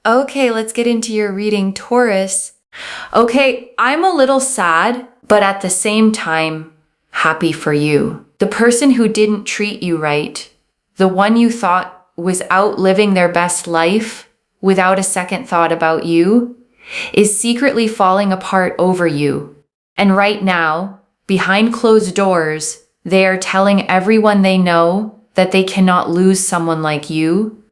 Okay, let's get into your reading, Taurus. Okay, I'm a little sad, but at the same time, happy for you. The person who didn't treat you right, the one you thought was out living their best life without a second thought about you, is secretly falling apart over you. And right now, behind closed doors, they are telling everyone they know that they cannot lose someone like you.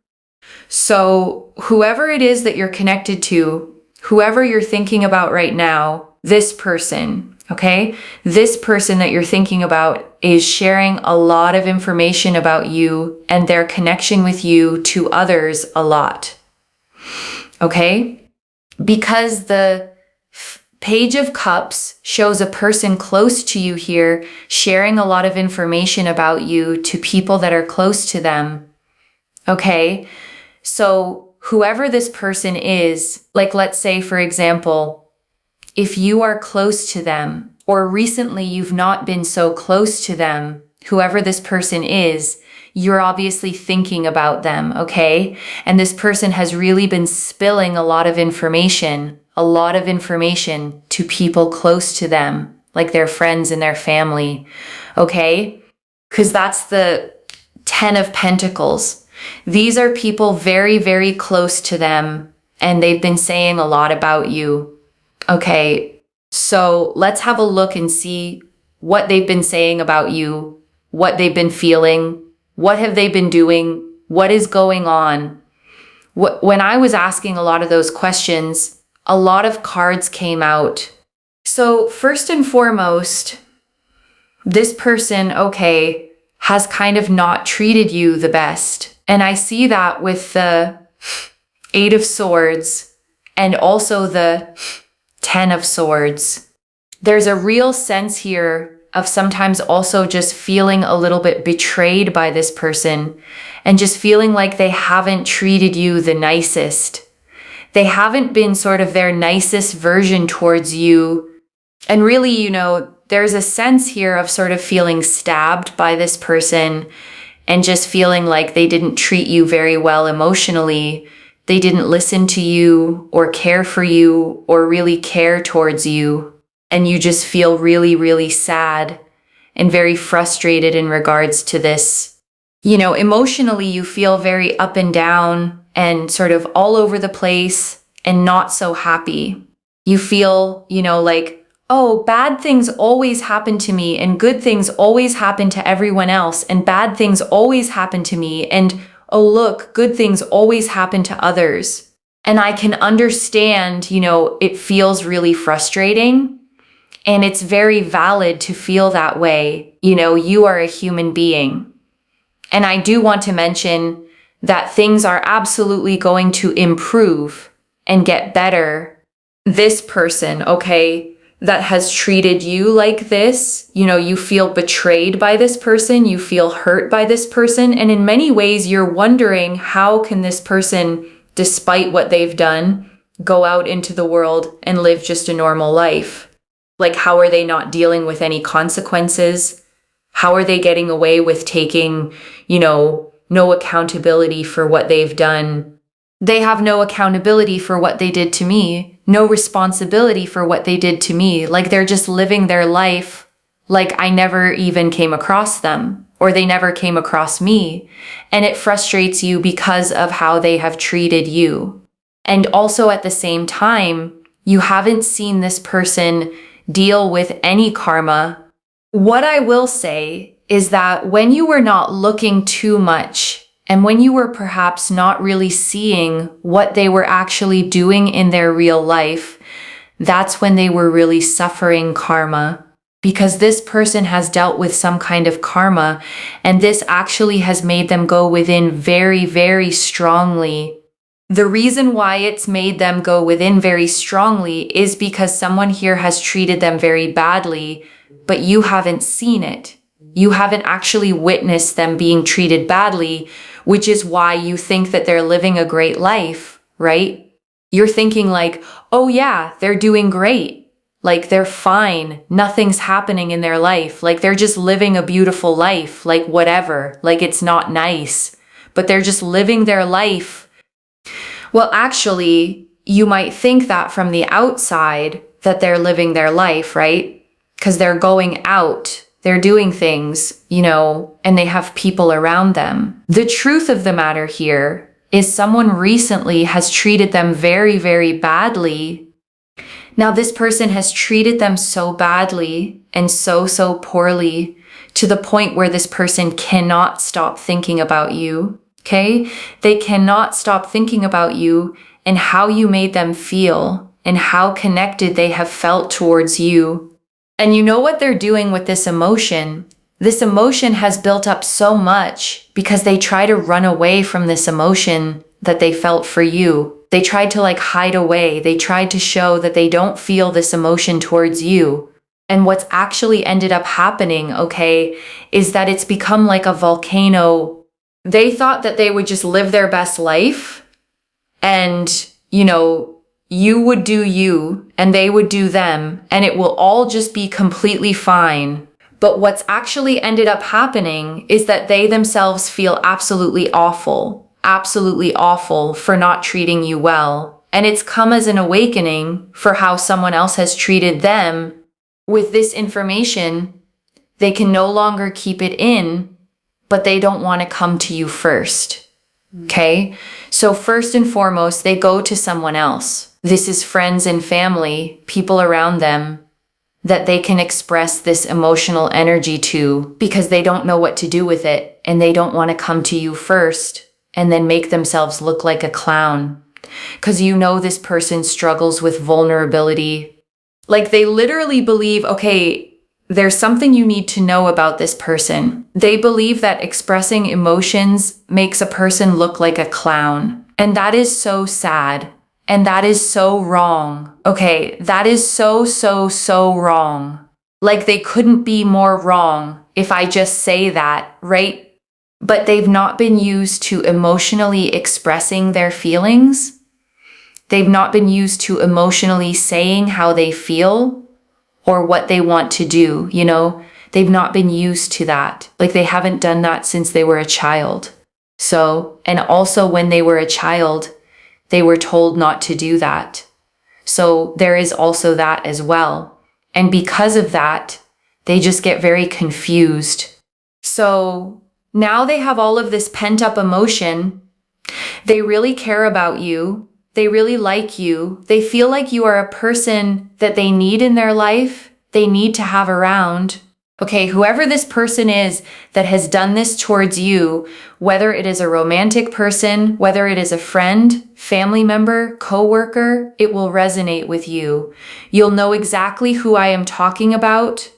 So whoever it is that you're connected to, whoever you're thinking about right now, this person, okay? This person that you're thinking about is sharing a lot of information about you and their connection with you to others a lot, okay? Because the Page of Cups shows a person close to you here sharing a lot of information about you to people that are close to them, okay? So whoever this person is, like let's say, for example, if you are close to them or recently you've not been so close to them, whoever this person is, you're obviously thinking about them, okay? And this person has really been spilling a lot of information to people close to them, like their friends and their family, okay? Because that's the 10 of Pentacles. These are people very, very close to them, and they've been saying a lot about you. Okay, so let's have a look and see what they've been saying about you, what they've been feeling, what have they been doing, what is going on. When I was asking a lot of those questions, a lot of cards came out. So first and foremost, this person, okay, has kind of not treated you the best. And I see that with the 8 of Swords and also the 10 of Swords. There's a real sense here of sometimes also just feeling a little bit betrayed by this person and just feeling like they haven't treated you the nicest. They haven't been sort of their nicest version towards you. And really, you know, there's a sense here of sort of feeling stabbed by this person and just feeling like they didn't treat you very well emotionally. They didn't listen to you or care for you or really care towards you. And you just feel really, really sad and very frustrated in regards to this. You know, emotionally, you feel very up and down and sort of all over the place and not so happy. You feel, you know, like, oh, bad things always happen to me and good things always happen to everyone else and bad things always happen to me and oh, look, good things always happen to others. And I can understand, you know, it feels really frustrating. And it's very valid to feel that way. You know, you are a human being. And I do want to mention that things are absolutely going to improve and get better. This person, okay, that has treated you like this, you know, you feel betrayed by this person, you feel hurt by this person. And in many ways, you're wondering how can this person, despite what they've done, go out into the world and live just a normal life? Like, how are they not dealing with any consequences? How are they getting away with taking, you know, no accountability for what they've done? They have no accountability for what they did to me, no responsibility for what they did to me. Like, they're just living their life like I never even came across them, or they never came across me. And it frustrates you because of how they have treated you. And also at the same time, you haven't seen this person deal with any karma. What I will say is that when you were not looking too much and when you were perhaps not really seeing what they were actually doing in their real life, that's when they were really suffering karma. Because this person has dealt with some kind of karma, and this actually has made them go within very, very strongly. The reason why it's made them go within very strongly is because someone here has treated them very badly, but you haven't seen it. You haven't actually witnessed them being treated badly, which is why you think that they're living a great life, right? You're thinking like, oh yeah, they're doing great. Like they're fine. Nothing's happening in their life. Like they're just living a beautiful life, like whatever. Like it's not nice, but they're just living their life. Well, actually, you might think that from the outside that they're living their life, right? Because they're going out, they're doing things, and they have people around them. The truth of the matter here is someone recently has treated them very, very badly. Now, this person has treated them so badly and so poorly to the point where this person cannot stop thinking about you, okay? They cannot stop thinking about you and how you made them feel and how connected they have felt towards you. And you know what they're doing with this emotion? This emotion has built up so much because they try to run away from this emotion that they felt for you. They tried to hide away. They tried to show that they don't feel this emotion towards you. And what's actually ended up happening, okay, is that it's become like a volcano. They thought that they would just live their best life and, you would do you and they would do them and it will all just be completely fine. But what's actually ended up happening is that they themselves feel absolutely awful for not treating you well. And it's come as an awakening for how someone else has treated them. With this information, they can no longer keep it in, but they don't want to come to you first. Okay? So first and foremost, they go to someone else. This is friends and family, people around them that they can express this emotional energy to because they don't know what to do with it and they don't want to come to you first and then make themselves look like a clown. Because this person struggles with vulnerability. They literally believe, okay, there's something you need to know about this person. They believe that expressing emotions makes a person look like a clown. And that is so sad. And that is so wrong. Okay, that is so wrong. They couldn't be more wrong if I just say that, right? But they've not been used to emotionally expressing their feelings. They've not been used to emotionally saying how they feel or what they want to do, They've not been used to that. They haven't done that since they were a child. So, and also when they were a child, they were told not to do that. So there is also that as well. And because of that, they just get very confused. So now they have all of this pent-up emotion. They really care about you. They really like you. They feel like you are a person that they need in their life. They need to have around. Okay, whoever this person is that has done this towards you, whether it is a romantic person, whether it is a friend, family member, coworker, it will resonate with you. You'll know exactly who I am talking about.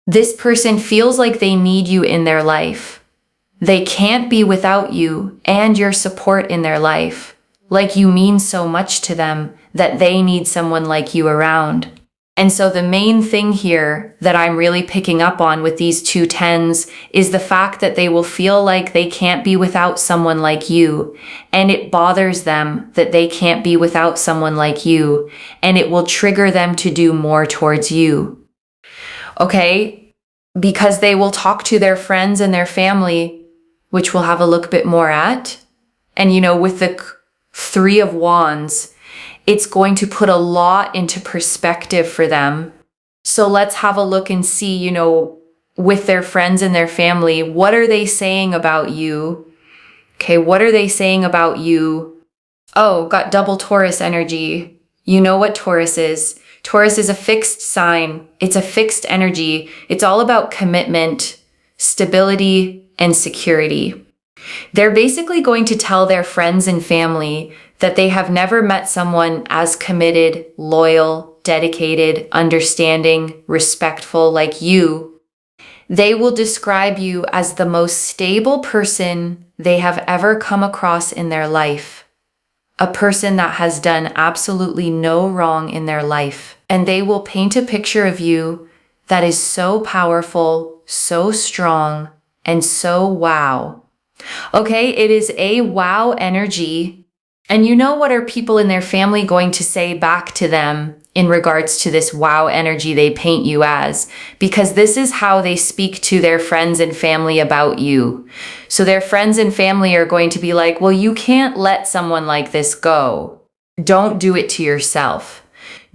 This person feels like they need you in their life. They can't be without you and your support in their life. You mean so much to them that they need someone like you around. And so the main thing here that I'm really picking up on with these two tens is the fact that they will feel like they can't be without someone like you. And it bothers them that they can't be without someone like you. And it will trigger them to do more towards you. Okay? Because they will talk to their friends and their family, which we'll have a look a bit more at. And with the Three of Wands, it's going to put a lot into perspective for them. So let's have a look and see, with their friends and their family, what are they saying about you? Okay, what are they saying about you? Oh, got double Taurus energy. You know what Taurus is. Taurus is a fixed sign. It's a fixed energy. It's all about commitment, stability, and security. They're basically going to tell their friends and family that they have never met someone as committed, loyal, dedicated, understanding, respectful like you. They will describe you as the most stable person they have ever come across in their life. A person that has done absolutely no wrong in their life. And they will paint a picture of you that is so powerful, so strong, and so wow. Okay, it is a wow energy. And what are people in their family going to say back to them? in regards to this wow energy they paint you as, because this is how they speak to their friends and family about you. So their friends and family are going to be like, well, you can't let someone like this go. Don't do it to yourself.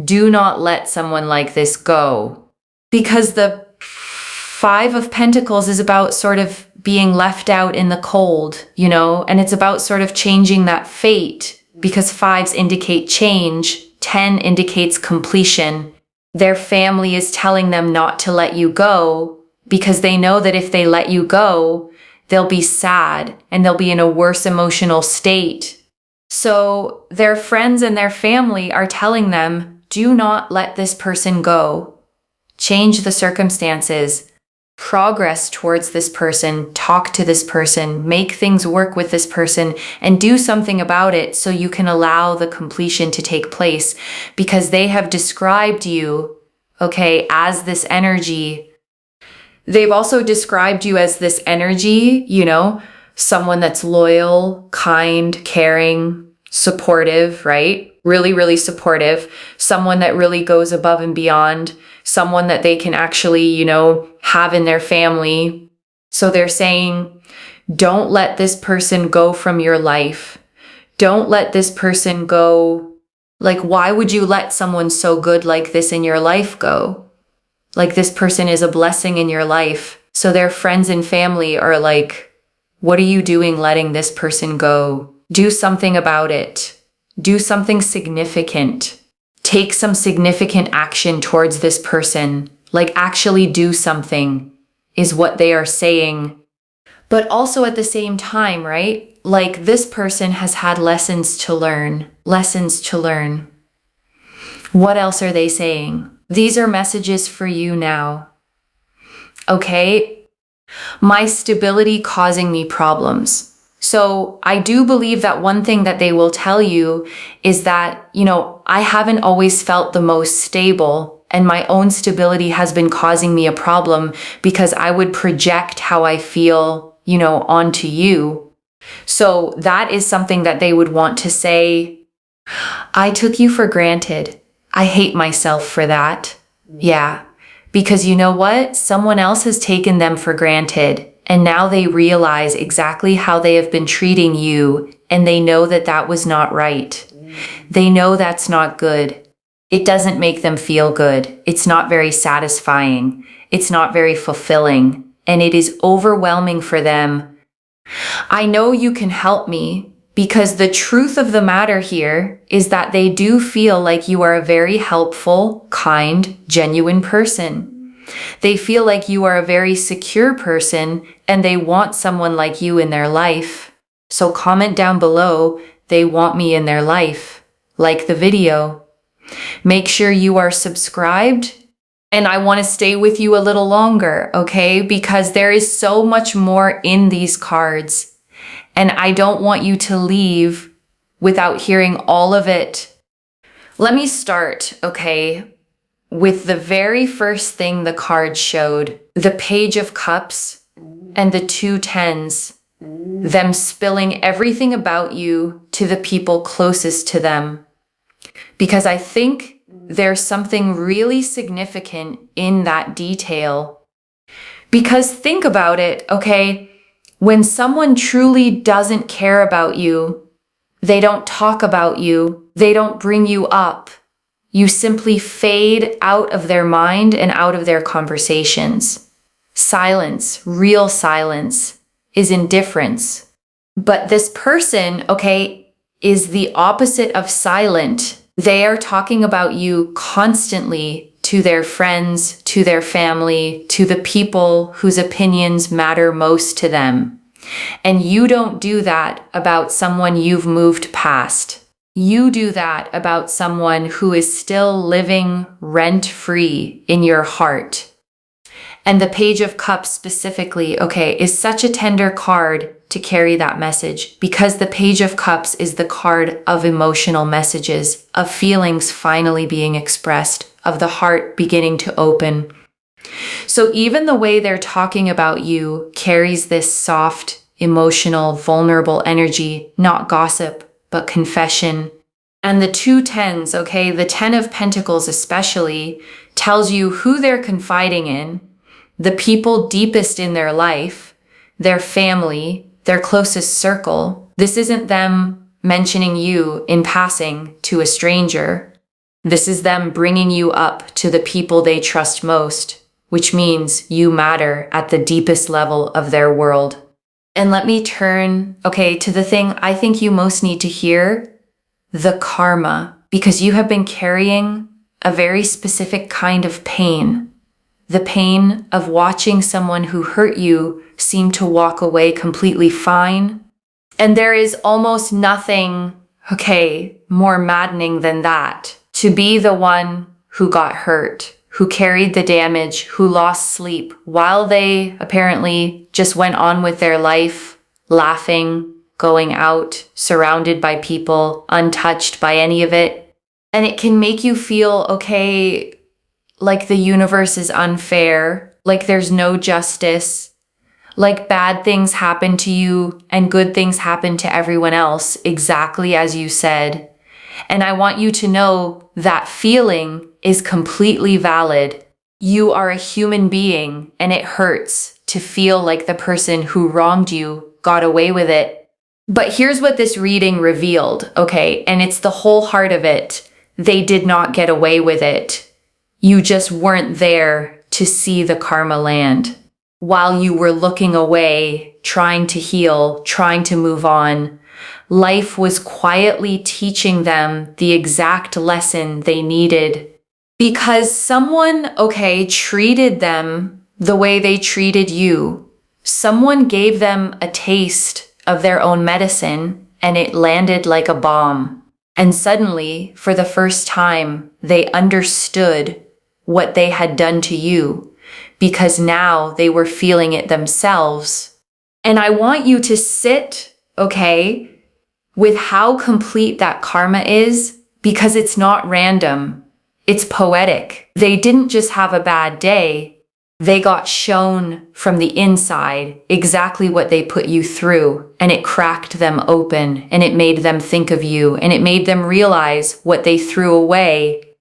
Do not let someone like this go. Because the Five of Pentacles is about sort of being left out in the cold, and it's about sort of changing that fate, because fives indicate change. 10 indicates completion. Their family is telling them not to let you go because they know that if they let you go, they'll be sad and they'll be in a worse emotional state. So their friends and their family are telling them, do not let this person go. Change the circumstances. Progress towards this person, talk to this person, make things work with this person, and do something about it so you can allow the completion to take place, because they have described you, as this energy. They've also described you as this energy, someone that's loyal, kind, caring, supportive, right? Really, really supportive. Someone that really goes above and beyond. Someone that they can actually, have in their family. So they're saying, don't let this person go from your life. Don't let this person go. Like, why would you let someone so good like this in your life go? Like, this person is a blessing in your life. So their friends and family are like, what are you doing letting this person go? Do something about it. Do something significant. Take some significant action towards this person. Like, actually do something is what they are saying. But also at the same time, right? Like, this person has had lessons to learn. Lessons to learn. What else are they saying? These are messages for you now. My stability causing me problems. So I do believe that one thing that they will tell you is that, I haven't always felt the most stable, and my own stability has been causing me a problem because I would project how I feel, onto you. So that is something that they would want to say. I took you for granted. I hate myself for that. Yeah. Because you know what? Someone else has taken them for granted. And now they realize exactly how they have been treating you, and they know that that was not right. They know that's not good. It doesn't make them feel good. It's not very satisfying. It's not very fulfilling, and it is overwhelming for them. I know you can help me, because the truth of the matter here is that they do feel like you are a very helpful, kind, genuine person. They feel like you are a very secure person, and they want someone like you in their life. So comment down below, they want me in their life. Like the video. Make sure you are subscribed, and I want to stay with you a little longer, because there is so much more in these cards, and I don't want you to leave without hearing all of it. Let me start, with the very first thing the card showed, the Page of Cups and the 2 tens, them spilling everything about you to the people closest to them. Because I think there's something really significant in that detail. Because think about it, when someone truly doesn't care about you, they don't talk about you, they don't bring you up. You simply fade out of their mind and out of their conversations. Silence, real silence, is indifference. But this person, is the opposite of silent. They are talking about you constantly to their friends, to their family, to the people whose opinions matter most to them. And you don't do that about someone you've moved past. You do that about someone who is still living rent-free in your heart. And the Page of Cups specifically, is such a tender card to carry that message, because the Page of Cups is the card of emotional messages, of feelings finally being expressed, of the heart beginning to open. So even the way they're talking about you carries this soft, emotional, vulnerable energy, not gossip, but confession. And the two tens, okay, the 10 of Pentacles especially, tells you who they're confiding in, the people deepest in their life, their family, their closest circle. This isn't them mentioning you in passing to a stranger. This is them bringing you up to the people they trust most, which means you matter at the deepest level of their world. And let me turn, okay, to the thing I think you most need to hear, the karma, because you have been carrying a very specific kind of pain. The pain of watching someone who hurt you seem to walk away completely fine. And there is almost nothing, okay, more maddening than that. To be the one who got hurt, who carried the damage, who lost sleep, while they apparently just went on with their life, laughing, going out, surrounded by people, untouched by any of it. And it can make you feel, okay, like the universe is unfair, like there's no justice, like bad things happen to you and good things happen to everyone else, exactly as you said. And I want you to know that feeling is completely valid. You are a human being, and it hurts to feel like the person who wronged you got away with it. But here's what this reading revealed, okay? And it's the whole heart of it. They did not get away with it. You just weren't there to see the karma land. While you were looking away, trying to heal, trying to move on, life was quietly teaching them the exact lesson they needed. Because someone, okay, treated them the way they treated you. Someone gave them a taste of their own medicine, and it landed like a bomb. And suddenly, for the first time, they understood what they had done to you, because now they were feeling it themselves. And I want you to sit, okay, with how complete that karma is, because it's not random. It's poetic. They didn't just have a bad day. They got shown from the inside exactly what they put you through, and it cracked them open, and it made them think of you, and it made them realize what they threw away.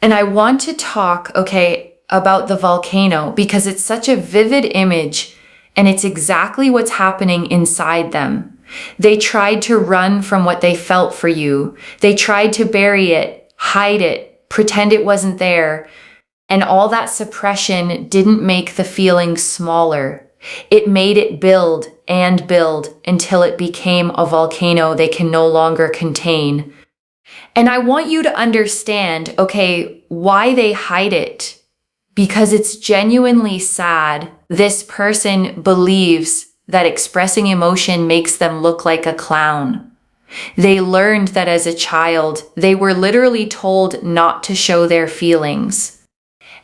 And I want to talk, okay, about the volcano, because it's such a vivid image, and it's exactly what's happening inside them. They tried to run from what they felt for you. They tried to bury it, hide it, pretend it wasn't there. And all that suppression didn't make the feeling smaller. It made it build and build until it became a volcano they can no longer contain. And I want you to understand, okay, why they hide it. Because it's genuinely sad. This person believes that expressing emotion makes them look like a clown. They learned that as a child, they were literally told not to show their feelings.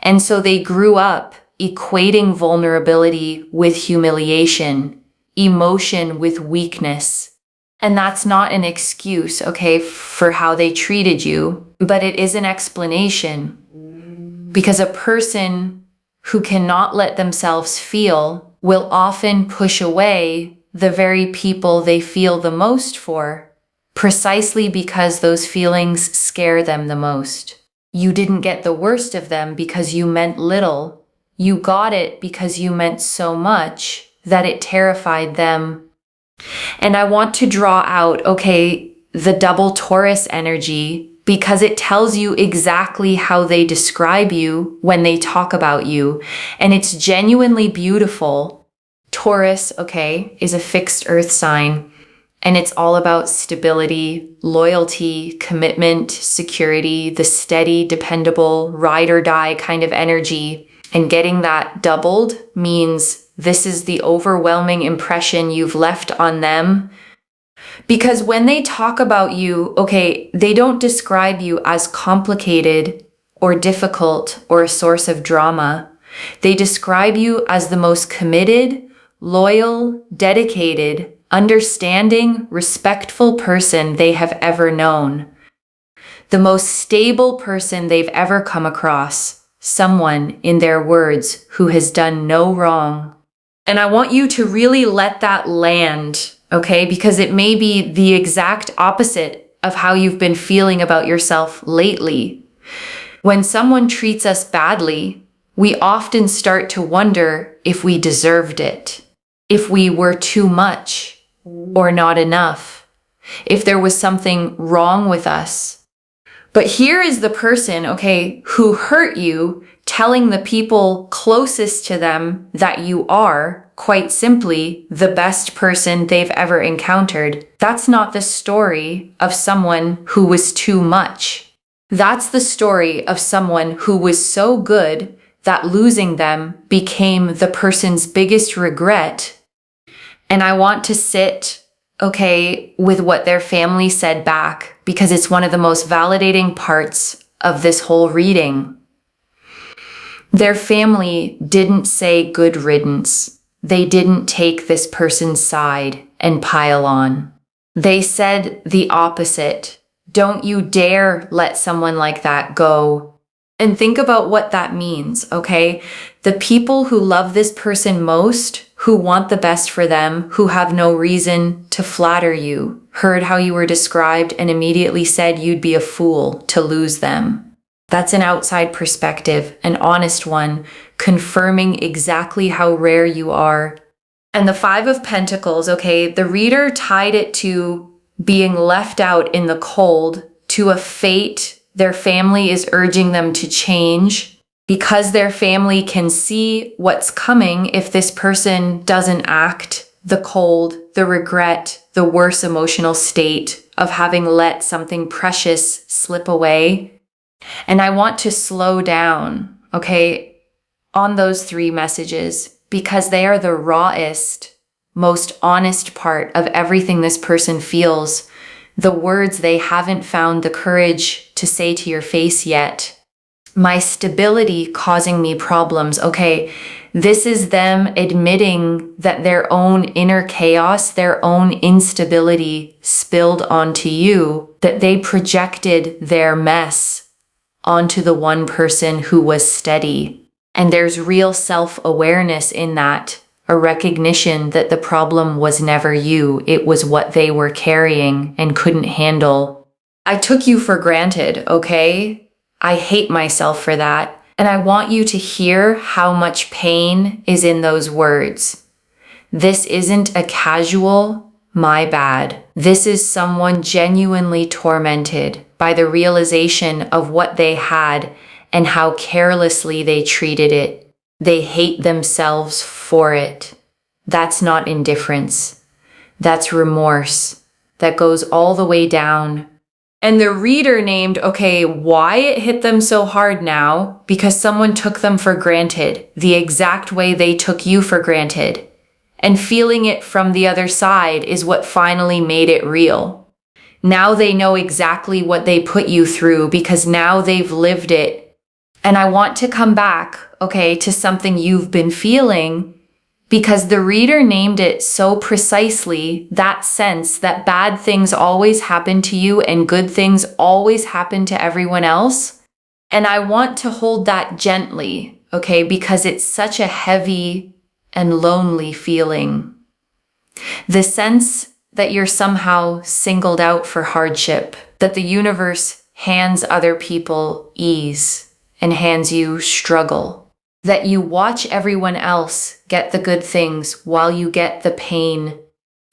And so they grew up equating vulnerability with humiliation, emotion with weakness. And that's not an excuse, okay, for how they treated you, but it is an explanation. Because a person who cannot let themselves feel will often push away the very people they feel the most for, precisely because those feelings scare them the most. You didn't get the worst of them because you meant little. You got it because you meant so much that it terrified them. And I want to draw out, okay, the double Taurus energy, because it tells you exactly how they describe you when they talk about you. And it's genuinely beautiful. Taurus, okay, is a fixed earth sign. And it's all about stability, loyalty, commitment, security, the steady, dependable, ride or die kind of energy. And getting that doubled means this is the overwhelming impression you've left on them. Because when they talk about you, okay, they don't describe you as complicated or difficult or a source of drama. They describe you as the most committed, loyal, dedicated, understanding, respectful person they have ever known. The most stable person they've ever come across. Someone, in their words, who has done no wrong. And I want you to really let that land, okay? Because it may be the exact opposite of how you've been feeling about yourself lately. When someone treats us badly, we often start to wonder if we deserved it, if we were too much or not enough, if there was something wrong with us. But here is the person, who hurt you, telling the people closest to them that you are, quite simply, the best person they've ever encountered. That's not the story of someone who was too much. That's the story of someone who was so good that losing them became the person's biggest regret. And I want to sit, with what their family said back, because it's one of the most validating parts of this whole reading. Their family didn't say good riddance. They didn't take this person's side and pile on. They said the opposite. Don't you dare let someone like that go. And think about what that means, okay? The people who love this person most, who want the best for them, who have no reason to flatter you, heard how you were described and immediately said you'd be a fool to lose them. That's an outside perspective, an honest one, confirming exactly how rare you are. And the Five of Pentacles, the reader tied it to being left out in the cold, to a fate their family is urging them to change, because their family can see what's coming if this person doesn't act, the cold, the regret, the worse emotional state of having let something precious slip away. And I want to slow down, on those three messages, because they are the rawest, most honest part of everything this person feels, the words they haven't found the courage to say to your face yet. My stability causing me problems. This is them admitting that their own inner chaos, their own instability spilled onto you, that they projected their mess onto the one person who was steady. And there's real self-awareness in that, a recognition that the problem was never you, it was what they were carrying and couldn't handle. I took you for granted, I hate myself for that. And I want you to hear how much pain is in those words. This isn't a casual, my bad. This is someone genuinely tormented by the realization of what they had and how carelessly they treated it. They hate themselves for it. That's not indifference. That's remorse. That goes all the way down. And the reader named, why it hit them so hard now, because someone took them for granted, the exact way they took you for granted. And feeling it from the other side is what finally made it real. Now they know exactly what they put you through because now they've lived it. And I want to come back, to something you've been feeling, because the reader named it so precisely, that sense that bad things always happen to you and good things always happen to everyone else. And I want to hold that gently, because it's such a heavy and lonely feeling. The sense that you're somehow singled out for hardship, that the universe hands other people ease and hands you struggle. That you watch everyone else get the good things while you get the pain.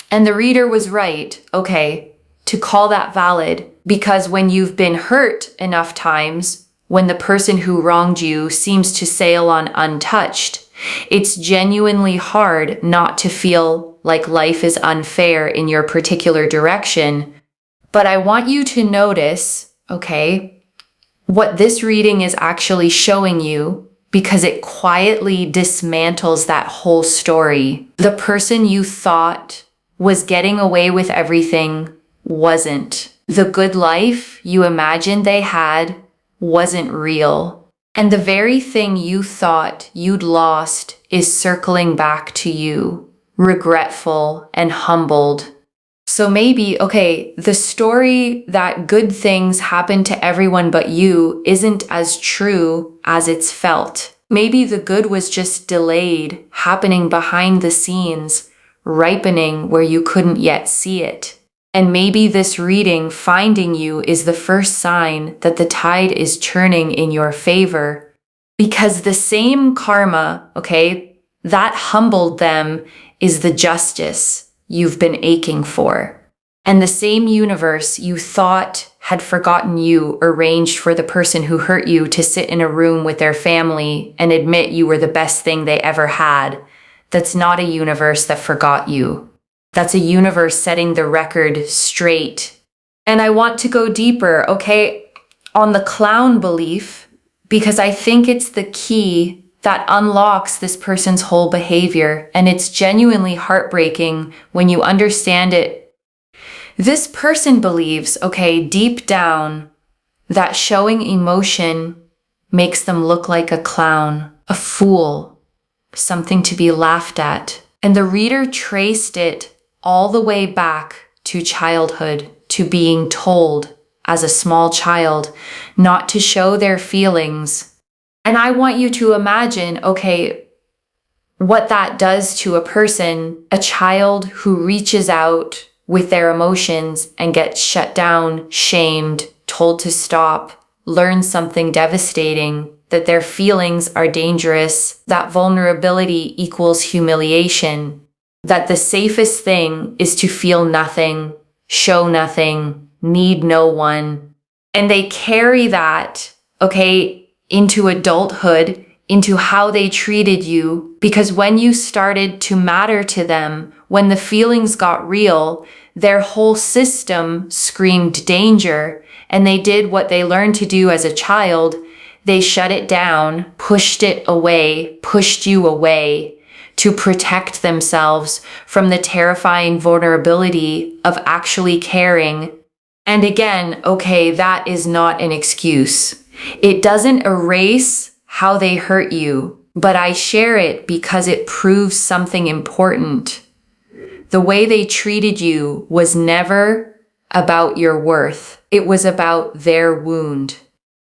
And the reader was right, to call that valid, because when you've been hurt enough times, when the person who wronged you seems to sail on untouched, it's genuinely hard not to feel like life is unfair in your particular direction. But I want you to notice, what this reading is actually showing you, because it quietly dismantles that whole story. The person you thought was getting away with everything wasn't. The good life you imagined they had wasn't real. And the very thing you thought you'd lost is circling back to you, regretful and humbled. So maybe, the story that good things happen to everyone but you isn't as true as it's felt. Maybe the good was just delayed, happening behind the scenes, ripening where you couldn't yet see it. And maybe this reading finding you is the first sign that the tide is turning in your favor. Because the same karma, okay, that humbled them is the justice you've been aching for. And the same universe you thought had forgotten you arranged for the person who hurt you to sit in a room with their family and admit you were the best thing they ever had. That's not a universe that forgot you. That's a universe setting the record straight. And I want to go deeper, okay, on the clown belief, because I think it's the key that unlocks this person's whole behavior, and it's genuinely heartbreaking when you understand it. This person believes, okay, deep down, that showing emotion makes them look like a clown, a fool, something to be laughed at. And the reader traced it all the way back to childhood, to being told as a small child not to show their feelings. And I want you to imagine, okay, what that does to a person, a child who reaches out with their emotions and gets shut down, shamed, told to stop, learns something devastating, that their feelings are dangerous, that vulnerability equals humiliation, that the safest thing is to feel nothing, show nothing, need no one. And they carry that, okay, into adulthood, into how they treated you, because when you started to matter to them, when the feelings got real, their whole system screamed danger, and they did what they learned to do as a child. They shut it down, pushed it away, pushed you away, to protect themselves from the terrifying vulnerability of actually caring. And again, okay, that is not an excuse. It doesn't erase how they hurt you, but I share it because it proves something important. The way they treated you was never about your worth. It was about their wound.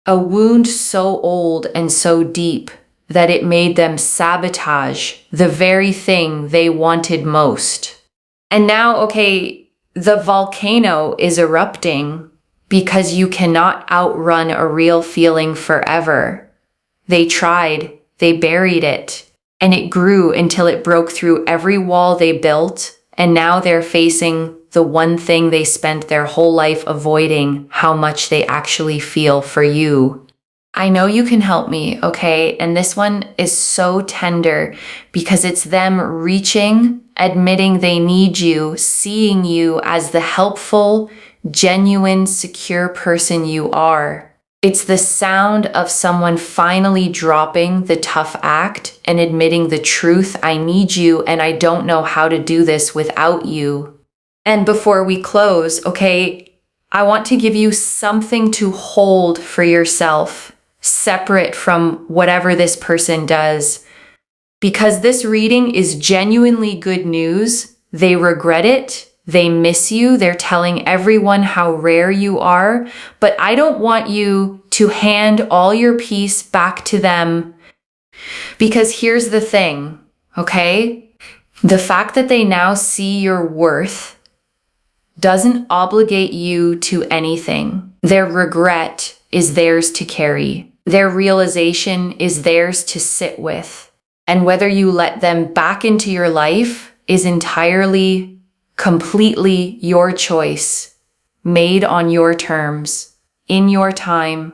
A wound so old and so deep that it made them sabotage the very thing they wanted most. And now, okay, the volcano is erupting because you cannot outrun a real feeling forever. They tried, they buried it, and it grew until it broke through every wall they built, and now they're facing the one thing they spent their whole life avoiding, how much they actually feel for you. I know you can help me, okay? And this one is so tender because it's them reaching, admitting they need you, seeing you as the helpful, genuine, secure person you are. It's the sound of someone finally dropping the tough act and admitting the truth. I need you and I don't know how to do this without you. And before we close, okay, I want to give you something to hold for yourself, separate from whatever this person does. Because this reading is genuinely good news. They regret it. They miss you. They're telling everyone how rare you are. But I don't want you to hand all your peace back to them. Because here's the thing, okay? The fact that they now see your worth doesn't obligate you to anything. Their regret is theirs to carry. Their realization is theirs to sit with. And whether you let them back into your life is entirely, completely your choice, made on your terms, in your time.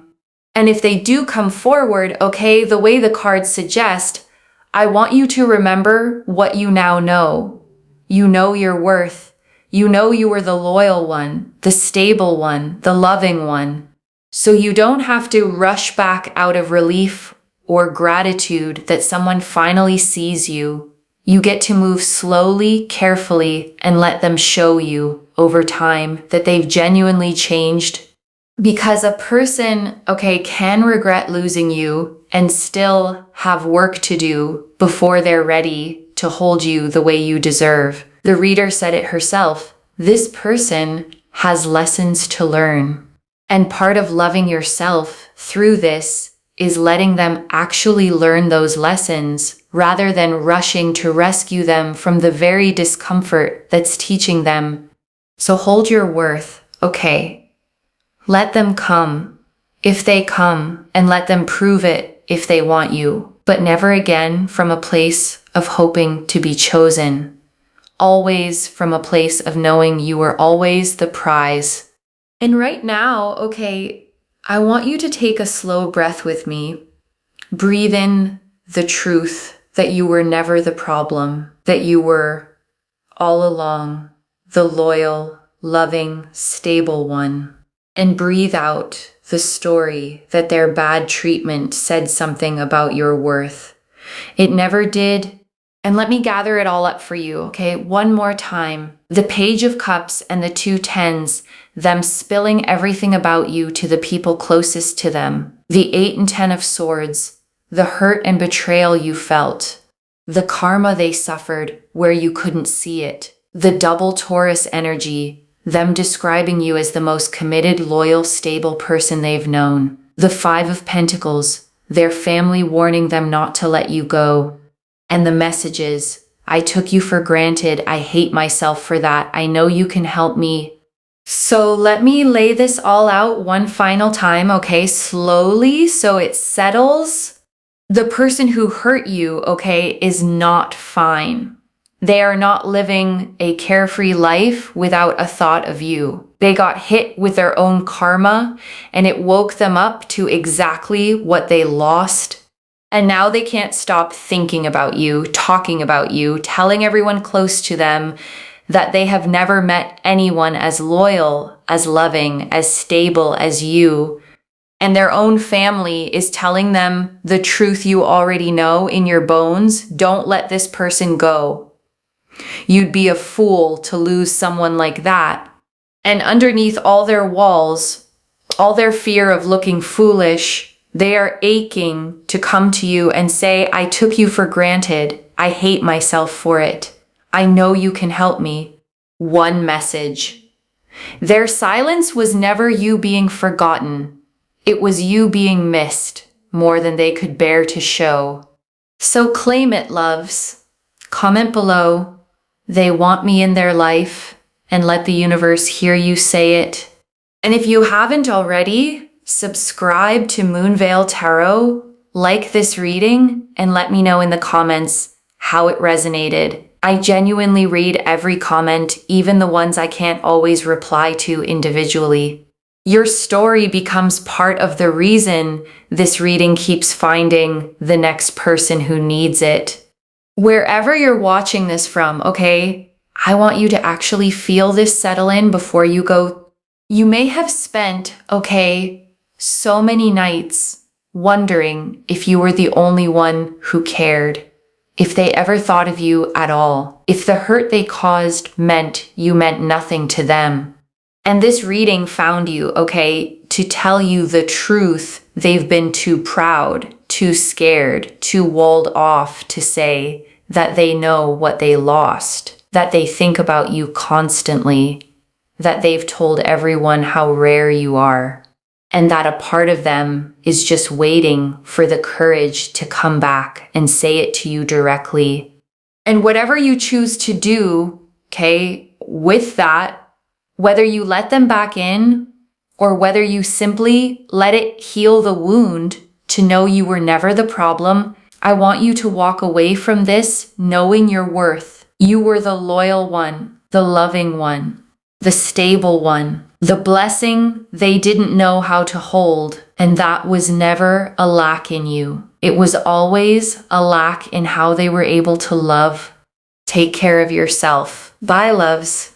And if they do come forward, okay, the way the cards suggest, I want you to remember what you now know. You know your worth. You know you were the loyal one, the stable one, the loving one. So you don't have to rush back out of relief or gratitude that someone finally sees you. You get to move slowly, carefully, and let them show you over time that they've genuinely changed. Because a person, okay, can regret losing you and still have work to do before they're ready to hold you the way you deserve. The reader said it herself. This person has lessons to learn. And part of loving yourself through this is letting them actually learn those lessons rather than rushing to rescue them from the very discomfort that's teaching them. So hold your worth, okay? Let them come if they come, and let them prove it if they want you, but never again from a place of hoping to be chosen. Always from a place of knowing you were always the prize. And right now, okay, I want you to take a slow breath with me. Breathe in the truth that you were never the problem, that you were all along the loyal, loving, stable one. And breathe out the story that their bad treatment said something about your worth. It never did. And let me gather it all up for you, okay? One more time. The Page of Cups and the 2 tens, them spilling everything about you to the people closest to them. The 8 and 10 of Swords, the hurt and betrayal you felt. The karma they suffered where you couldn't see it. The double Taurus energy, them describing you as the most committed, loyal, stable person they've known. The 5 of Pentacles, their family warning them not to let you go. And the messages, I took you for granted, I hate myself for that, I know you can help me. So let me lay this all out one final time, okay, slowly so it settles. The person who hurt you, okay, is not fine. They are not living a carefree life without a thought of you. They got hit with their own karma, and it woke them up to exactly what they lost. And now they can't stop thinking about you, talking about you, telling everyone close to them that they have never met anyone as loyal, as loving, as stable as you. And their own family is telling them the truth you already know in your bones. Don't let this person go. You'd be a fool to lose someone like that. And underneath all their walls, all their fear of looking foolish, they are aching to come to you and say, I took you for granted. I hate myself for it. I know you can help me. One message. Their silence was never you being forgotten. It was you being missed more than they could bear to show. So claim it, loves. Comment below. They want me in their life, and let the universe hear you say it. And if you haven't already, subscribe to Moonveil Tarot, like this reading, and let me know in the comments how it resonated. I genuinely read every comment, even the ones I can't always reply to individually. Your story becomes part of the reason this reading keeps finding the next person who needs it. Wherever you're watching this from, okay, I want you to actually feel this settle in before you go. You may have spent, okay, so many nights wondering if you were the only one who cared, if they ever thought of you at all, if the hurt they caused meant you meant nothing to them. And this reading found you, okay, to tell you the truth they've been too proud, too scared, too walled off to say, that they know what they lost, that they think about you constantly, that they've told everyone how rare you are, and that a part of them is just waiting for the courage to come back and say it to you directly. And whatever you choose to do, okay, with that, whether you let them back in or whether you simply let it heal the wound to know you were never the problem, I want you to walk away from this knowing your worth. You were the loyal one, the loving one, the stable one, the blessing they didn't know how to hold, and that was never a lack in you. It was always a lack in how they were able to love. Take care of yourself. Bye, loves.